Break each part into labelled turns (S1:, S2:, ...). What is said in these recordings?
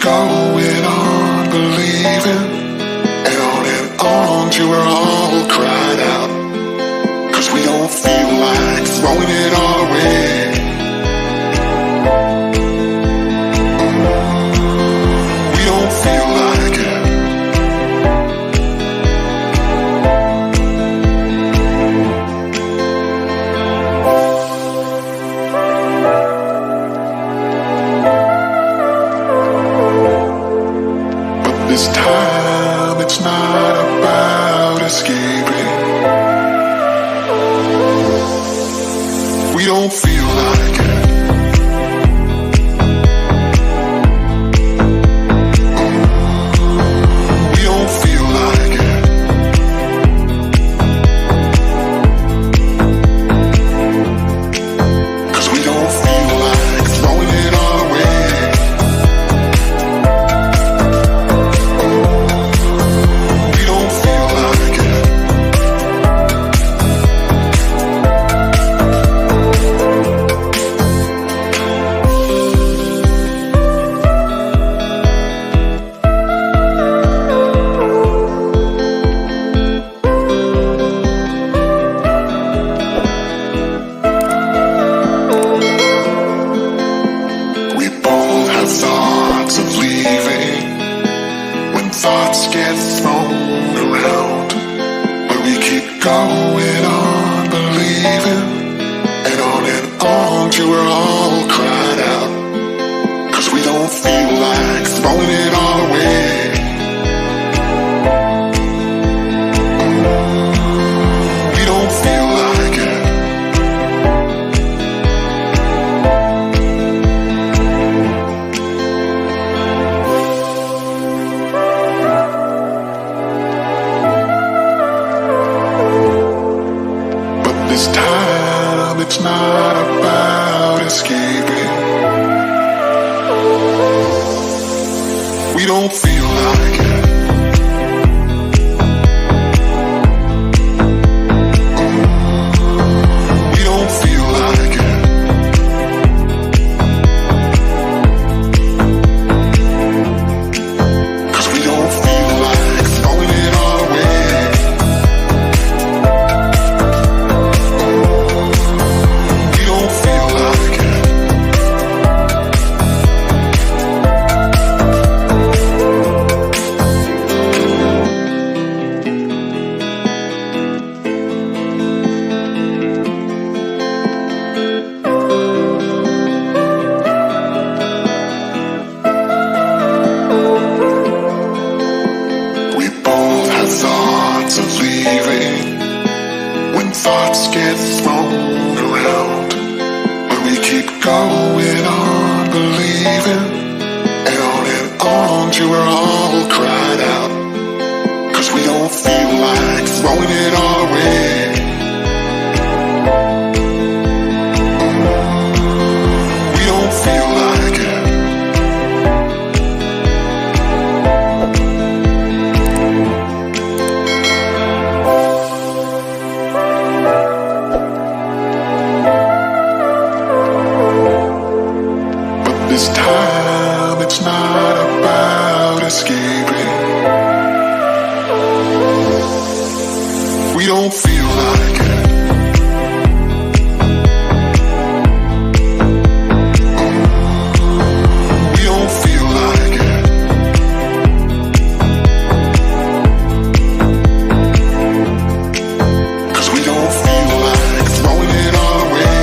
S1: going on believing, and on till we're all cried out. 'Cause we don't feel like throwing it all away. We don't feel like it. This time it's not about escaping. We don't feel like it. We don't feel like it. 'Cause we don't feel like throwing it all away. Thoughts get thrown around, but we keep going on believing, and on till we're all cried out. 'Cause we don't feel like throwing it all away. We don't feel like it. This time it's not about escaping. We don't feel like it. We don't feel like it. 'Cause we don't feel like throwing it all away. Thoughts of leaving, when thoughts get thrown around, but we keep going on believing, and on till we're all cried out. 'Cause we don't feel like throwing it all away. We don't feel like it. This time it's not about escaping. We don't feel like it. We don't feel like it. 'Cause we don't feel like throwing it all away.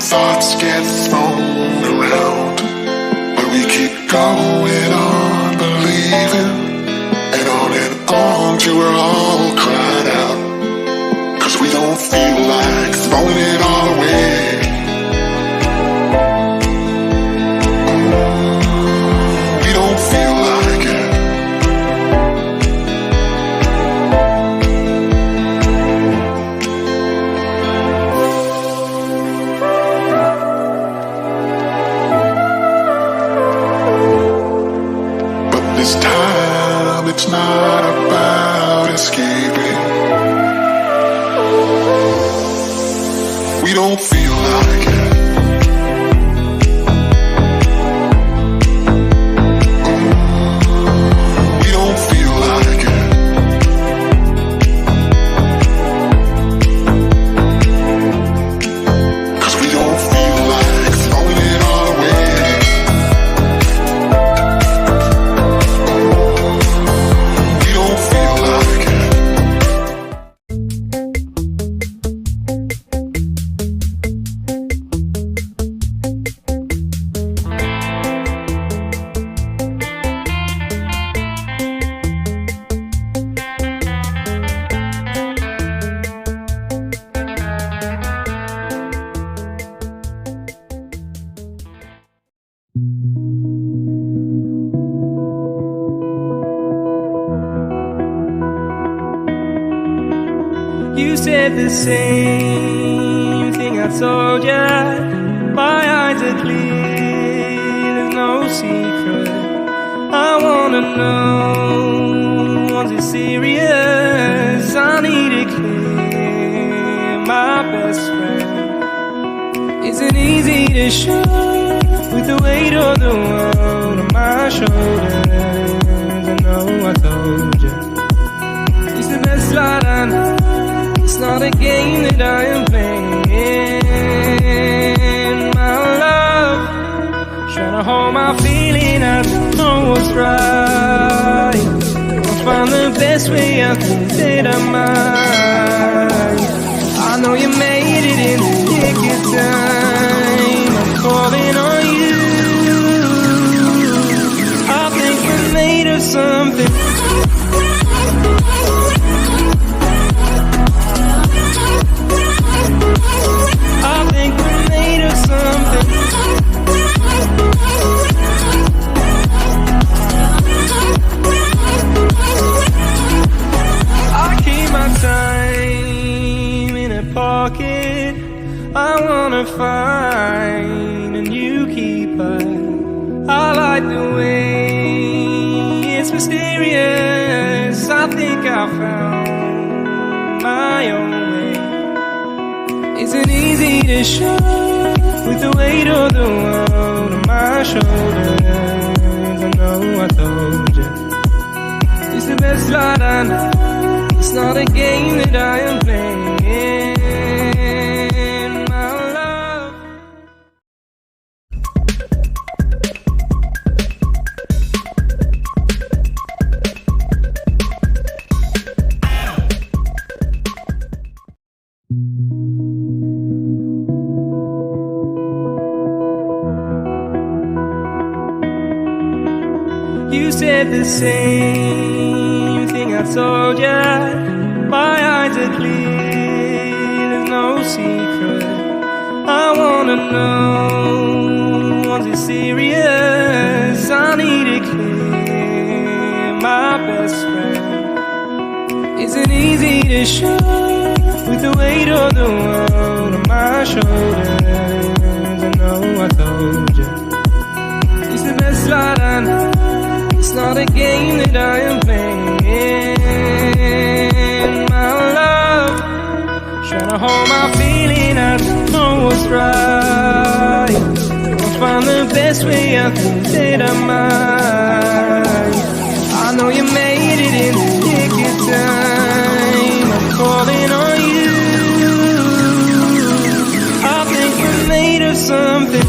S1: Thoughts get thrown around, but we keep going on believing, and on till we're all cried out. 'Cause we don't feel like throwing it all away.
S2: said the same thing I told ya. My eyes are clear, there's no secret. I wanna know, was it serious? I need it clear, my best friend. Isn't easy to show with the weight of the world on my shoulders. I know I told you, it's the best light I know. It's not a game that I am playing. My love, trying to hold my feeling, I don't know what's right. I'll find the best way, I think that I might. I know you made it in the nick of time. I'm calling on you. I think we're made of something. I think we're made of something. I keep my time in a pocket. I wanna find a new keeper. I like the way it's mysterious. I think I found my own way. Isn't easy to show with the weight of the world on my shoulders. I know I told you, it's the best light I know. It's not a game that I am playing. My love. You said the same thing I told ya. My eyes are clear, there's no secret. I wanna know, was it serious? I need it clear, my best friend. Isn't easy to show with the weight of the world on my shoulders. I know I told you, it's the best light I know. It's not a game that I am playing. My love, trying to hold my feeling, I don't know what's right. I'll find the best way, I think that I might. I know you made it in the nick of time. I'm calling on you. I think we're made of something.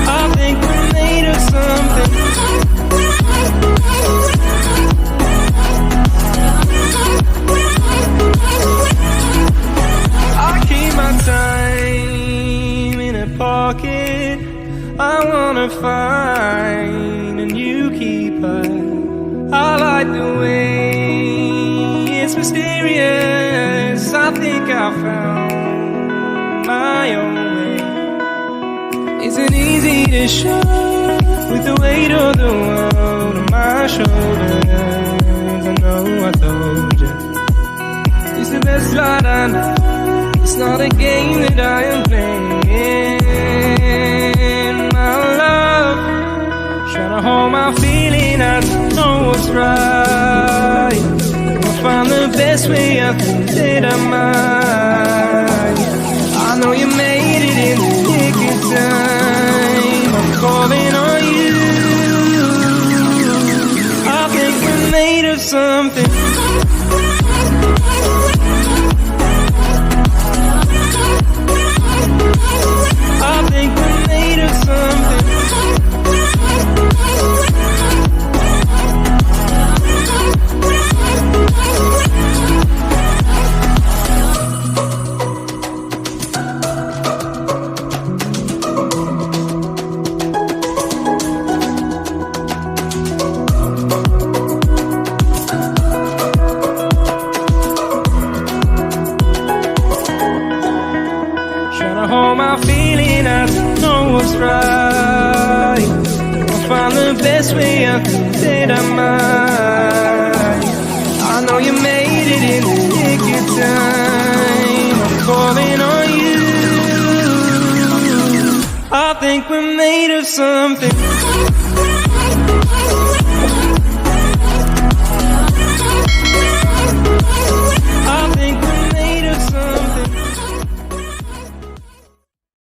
S2: I think we're made of something. I keep my time in a pocket. I wanna find a new keeper. I like the way it's mysterious. I think I found my own way. Isn't easy to show with the weight of the world on my shoulders. I know I told you, it's the best light I know. It's not a game that I am playing. My love, trying to hold my feeling, I don't know what's right. I'll find the best way, I think that I might. I know you made it in the nick of time. I'm calling on you. I think we're made of something. I think we're made of something. best way I can say that mine. I know you made it in the nick of time. I'm calling on you. I think we're made of something.